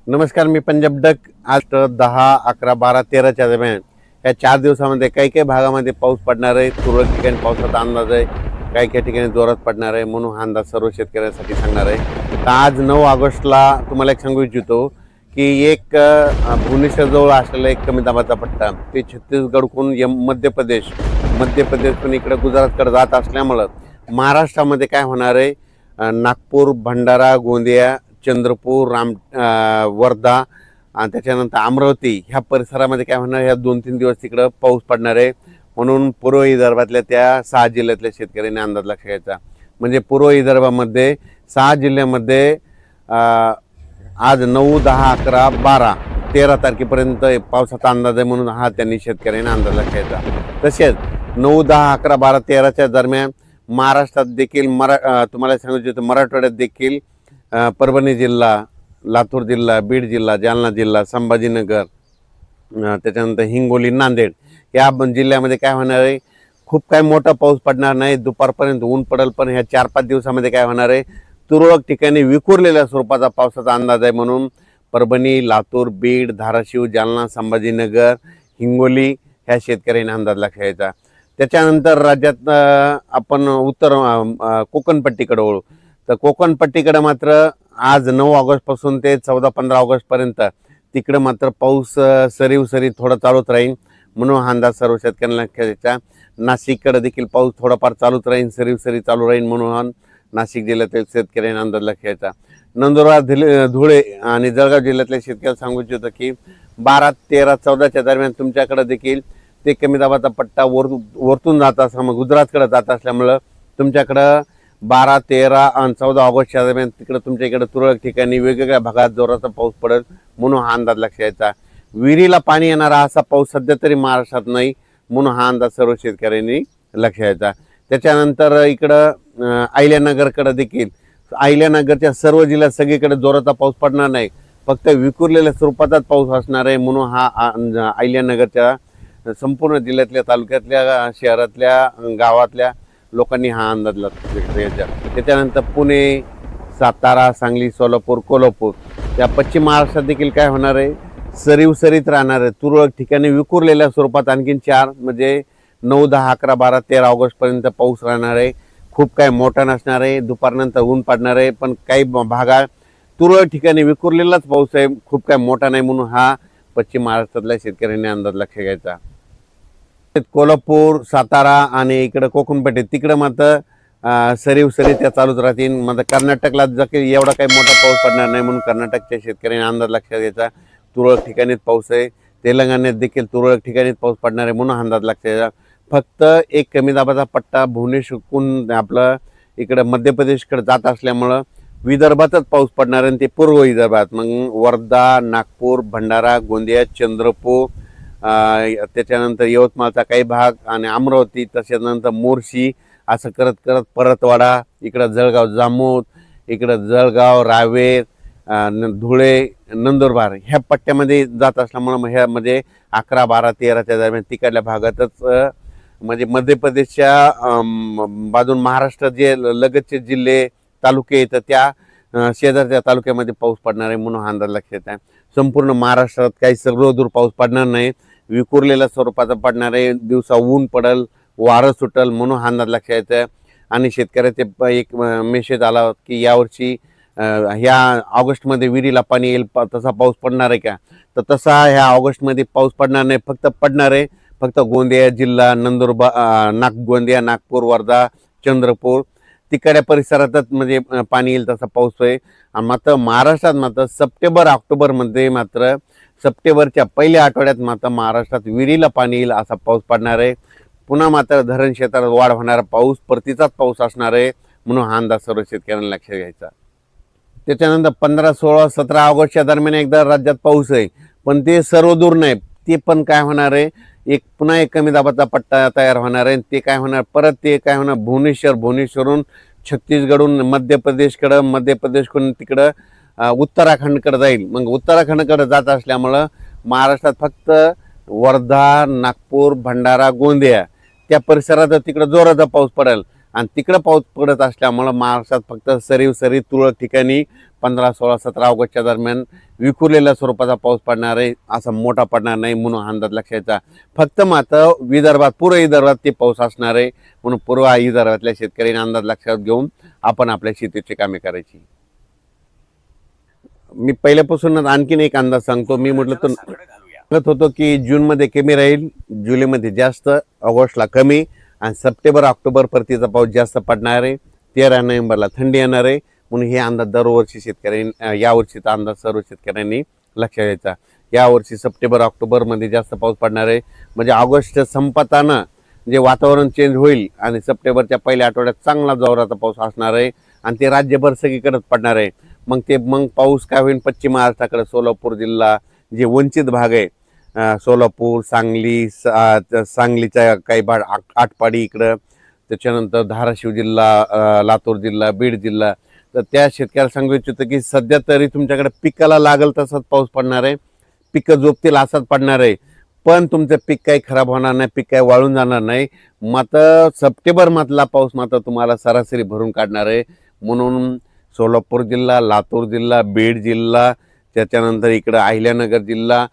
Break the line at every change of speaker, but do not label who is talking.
नमस्कार, मी पंजाब डक. आज 10, 11, 12, 13च्या दरम्यान या 4 दिवसामध्ये काही काही भागामध्ये पाऊस पडणार आहे. तुरळक ठिकाणी पावसाचा अंदाज आहे, काही काही ठिकाणी जोरात पडणार आहे, म्हणून हा अंदाज सर्व शेतकऱ्यांसाठी सांगणार आहे. तर आज 9 ऑगस्टला तुम्हाला एक सांगू इच्छितो की एक भुवनेश्वरजवळ असलेला एक कमी दाबाचा पट्टा ते छत्तीसगडकडून मध्य प्रदेश पण इकडे गुजरातकडे जात असल्यामुळं महाराष्ट्रामध्ये काय होणार आहे, नागपूर, भंडारा, गोंदिया, चंद्रपूर, वर्धा आणि त्याच्यानंतर अमरावती ह्या परिसरामध्ये काय होणार, ह्या 2-3 दिवस तिकडं पाऊस पडणार आहे. म्हणून पूर्व विदर्भातल्या त्या 6 जिल्ह्यातल्या शेतकऱ्यांनी अंदाज लक्ष घ्यायचा. म्हणजे पूर्व विदर्भामध्ये 6 जिल्ह्यामध्ये आज 9, 10, 11, 12, 13 तारखेपर्यंत पावसाचा अंदाज आहे. म्हणून हा त्यांनी शेतकऱ्यांनी अंदाज लक्ष घ्यायचा. तसेच 9, 10, 11, 12, 13च्या दरम्यान महाराष्ट्रात देखील तुम्हाला सांगितलं मराठवाड्यात देखील परभणी जिल्हा, लातूर जिल्हा, बीड जिल्हा, जालना जिल्हा, संभाजीनगर, त्याच्यानंतर हिंगोली, नांदेड या जिल्ह्यामध्ये काय होणार आहे, खूप काय मोठा पाऊस पडणार नाही. दुपारपर्यंत ऊन पडेल, पण ह्या 4-5 दिवसामध्ये काय होणार आहे, तुरळक ठिकाणी विखुरलेल्या स्वरूपाचा पावसाचा अंदाज आहे. म्हणून परभणी, लातूर, बीड, धाराशिव, जालना, संभाजीनगर, हिंगोली ह्या शेतकऱ्यांनी अंदाज लक्ष घ्यायचा. त्याच्यानंतर राज्यात आपण उत्तर कोकणपट्टीकडे वळू. तर कोकणपट्टीकडे मात्र आज 9 ऑगस्टपासून ते 14-15 ऑगस्टपर्यंत तिकडं मात्र पाऊस सरीव थोडा चालूच राहील. म्हणून हा अंदाज सर्व शेतकऱ्यांना घ्यायचा. नाशिककडे देखील पाऊस थोडाफार चालूच राहील, सरीव चालू राहील. म्हणून नाशिक जिल्ह्यातील शेतकऱ्यांना अंदाज लक्ष घ्यायचा. नंदुरबार, धुळे आणि जळगाव जिल्ह्यातल्या शेतकऱ्याला सांगू इच्छितो की 12, 13, 14च्या दरम्यान तुमच्याकडे देखील ते कमी दाबाचा पट्टा वरतून जात असल्यामुळे गुजरातकडे जात असल्यामुळं तुमच्याकडं 12, 13 आणि 14 ऑगस्टच्या दरम्यान तिकडं तुमच्या इकडे तुरळक ठिकाणी वेगवेगळ्या भागात जोराचा पाऊस पडेल. म्हणून हा अंदाज लक्ष द्यायचा. विहिरीला पाणी येणारा असा पाऊस सध्या तरी महाराष्ट्रात नाही. म्हणून हा अंदाज सर्व शेतकऱ्यांनी लक्ष द्यायचा. त्याच्यानंतर इकडं अहिल्यानगरकडे देखील अहिल्यानगरच्या सर्व जिल्ह्यात सगळीकडे जोराचा पाऊस पडणार नाही, फक्त विखुरलेल्या स्वरूपाचाच पाऊस असणार आहे. म्हणून हा अहिल्यानगरच्या संपूर्ण जिल्ह्यातल्या, तालुक्यातल्या, शहरातल्या, गावातल्या लोकांनी हा अंदाज घ्यायचा. त्याच्यानंतर पुणे, सातारा, सांगली, सोलापूर, कोल्हापूर या पश्चिम महाराष्ट्रात देखील काय होणार आहे, सरीत राहणार आहे. तुरळक ठिकाणी विखुरलेल्या स्वरूपात आणखीन 4 म्हणजे 9, 10, 11, 12, 13 ऑगस्टपर्यंत पाऊस राहणार आहे. खूप काय मोठा नसणार आहे. दुपारनंतर ऊन पडणार आहे, पण काही भागात तुरळक ठिकाणी विखुरलेलाच पाऊस आहे, खूप काय मोठा नाही. म्हणून हा पश्चिम महाराष्ट्रातल्या शेतकऱ्यांनी अंदाज लक्ष घ्यायचा. कोल्हापूर, सातारा आणि इकडं कोकणपट्टी तिकडं मात्र सरीव त्या चालूच राहतील. मात्र कर्नाटकला एवढा काही मोठा पाऊस पडणार नाही. म्हणून कर्नाटकच्या शेतकऱ्यांनी अंदाज लक्षात घ्यायचा. तुरळक ठिकाणीच पाऊस आहे. तेलंगणात देखील तुरळक ठिकाणीच पाऊस पडणार आहे. म्हणून अंदाज लक्षात घ्यायचा. फक्त एक कमी दाबाचा पट्टा भुवनेश्वरहून आपलं इकडं मध्य प्रदेशकडे जात असल्यामुळं विदर्भातच पाऊस पडणार आहे. ते पूर्व विदर्भात मग वर्धा, नागपूर, भंडारा, गोंदिया, चंद्रपूर, त्याच्यानंतर यवतमाळचा काही भाग आणि अमरावती, त्याच्यानंतर मोर्शी असं करत करत परतवाडा, इकडं जळगाव, जामोद, इकडं जळगाव, रावेर, धुळे, नंदुरबार ह्या पट्ट्यामध्ये जात असल्यामुळं ह्यामध्ये 11, 12, 13च्या दरम्यान तिकडल्या भागातच म्हणजे मध्य प्रदेशच्या बाजून महाराष्ट्र जे लगतचे जिल्हे, तालुके येतात त्या शेजारच्या तालुक्यामध्ये पाऊस पडणार आहे. म्हणून हा अंदाज लक्षात आहे. संपूर्ण महाराष्ट्रात काही सर्वदूर पाऊस पडणार नाही, विखुरलेल्या स्वरूपाचा पडणार आहे. दिवसा ऊन पडल, वारं सुटल. म्हणून हा अंदाज लक्षात येतं. आणि शेतकऱ्याचे एक मेसेज आला की यावर्षी ह्या ऑगस्टमध्ये विहिरीला पाणी येईल, तसा पाऊस पडणार आहे का? तर तसा ह्या ऑगस्टमध्ये पाऊस पडणार नाही. पडणार आहे फक्त गोंदिया जिल्हा, नंदुरबार, गोंदिया, नागपूर, वर्धा, चंद्रपूर तिकडच्या परिसरातच म्हणजे पाणी येईल तसा पाऊस आहे. मात्र महाराष्ट्रात मात्र सप्टेंबर, ऑक्टोबरमध्ये मात्र सप्टेंबरच्या पहिल्या आठवड्यात मात्र महाराष्ट्रात विहिरीला पाणी येईल असा पाऊस पडणार आहे. पुन्हा मात्र धरण क्षेत्रात वाढ होणारा पाऊस, परतीचाच पाऊस असणार आहे. म्हणून हा अंदाज सर्व शेतकऱ्यांना लक्षात घ्यायचा. त्याच्यानंतर 15, 16, 17 ऑगस्टच्या दरम्यान एकदा राज्यात पाऊस आहे, पण ते सर्वदूर नाही. ते पण काय होणार आहे, पुन्हा एक कमी दाबाचा पट्टा तयार होणार आहे. ते काय होणार, परत ते काय होणार, भुवनेश्वरहून छत्तीसगडहून मध्य प्रदेशकडून तिकडं उत्तराखंडकडे जाईल. मग उत्तराखंडकडे जात असल्यामुळं महाराष्ट्रात फक्त वर्धा, नागपूर, भंडारा, गोंदिया त्या परिसरात तिकडं जोराचा पाऊस पडेल. आणि तिकडं पाऊस पडत असल्यामुळं महाराष्ट्रात फक्त सरीव तुरळक ठिकाणी 15, 16, 17 ऑगस्टच्या दरम्यान विखुरलेल्या स्वरूपाचा पाऊस पडणार आहे, असा मोठा पडणार नाही म्हणून हा अंदाज लक्षात. फक्त मात्र विदर्भात, पूर्व विदर्भात ते पाऊस असणार आहे म्हणून पूर्व विदर्भातल्या शेतकऱ्यांनी अंदाज लक्षात घेऊन आपण आपल्या शेतीची कामे करायची. मी पहिल्यापासूनच आणखीन एक अंदाज सांगतो. मी म्हटलं तर सांगत होतो की जूनमध्ये कमी राहील, जुलैमध्ये जास्त, ऑगस्टला कमी आणि सप्टेंबर ऑक्टोबर परतीचा पाऊस जास्त पडणार आहे. 13 नोव्हेंबरला थंडी येणार आहे म्हणून हे अंदाज दरवर्षी शेतकऱ्यांनी, यावर्षीचा अंदाज सर्व शेतकऱ्यांनी लक्षात घ्यायचा. यावर्षी सप्टेंबर ऑक्टोबरमध्ये जास्त पाऊस पडणार आहे. म्हणजे ऑगस्ट संपताना जे वातावरण चेंज होईल आणि सप्टेंबरच्या पहिल्या आठवड्यात चांगला जोराचा पाऊस असणार आहे आणि ते राज्यभर सगळीकडेच पडणार आहे. मग पाऊस काय होईल, पश्चिम महाराष्ट्राकडे सोलापूर जिल्हा, जे वंचित भाग आहे, सोलापूर, सांगली, सांगलीचा काही भाग, आटपाडी इकडं, त्याच्यानंतर धाराशिव जिल्हा, लातूर जिल्हा, बीड जिल्हा, तर त्या शेतकऱ्याला सांगू इच्छितो की सध्या तरी तुमच्याकडे पिकाला लागल तसाच पाऊस पडणार आहे, पिकं जोपतील असाच पडणार आहे, पण तुमचं पीक काही खराब होणार नाही, पीक काही वाळून जाणार नाही. मात्र सप्टेंबर मधला पाऊस मात्र तुम्हाला सरासरी भरून काढणार आहे. म्हणून सोलापूर जिल्हा, लातूर जिल्हा, बीड जिल्हा, त्याच्यानंतर इकडं अहिल्यानगर जिल्हा,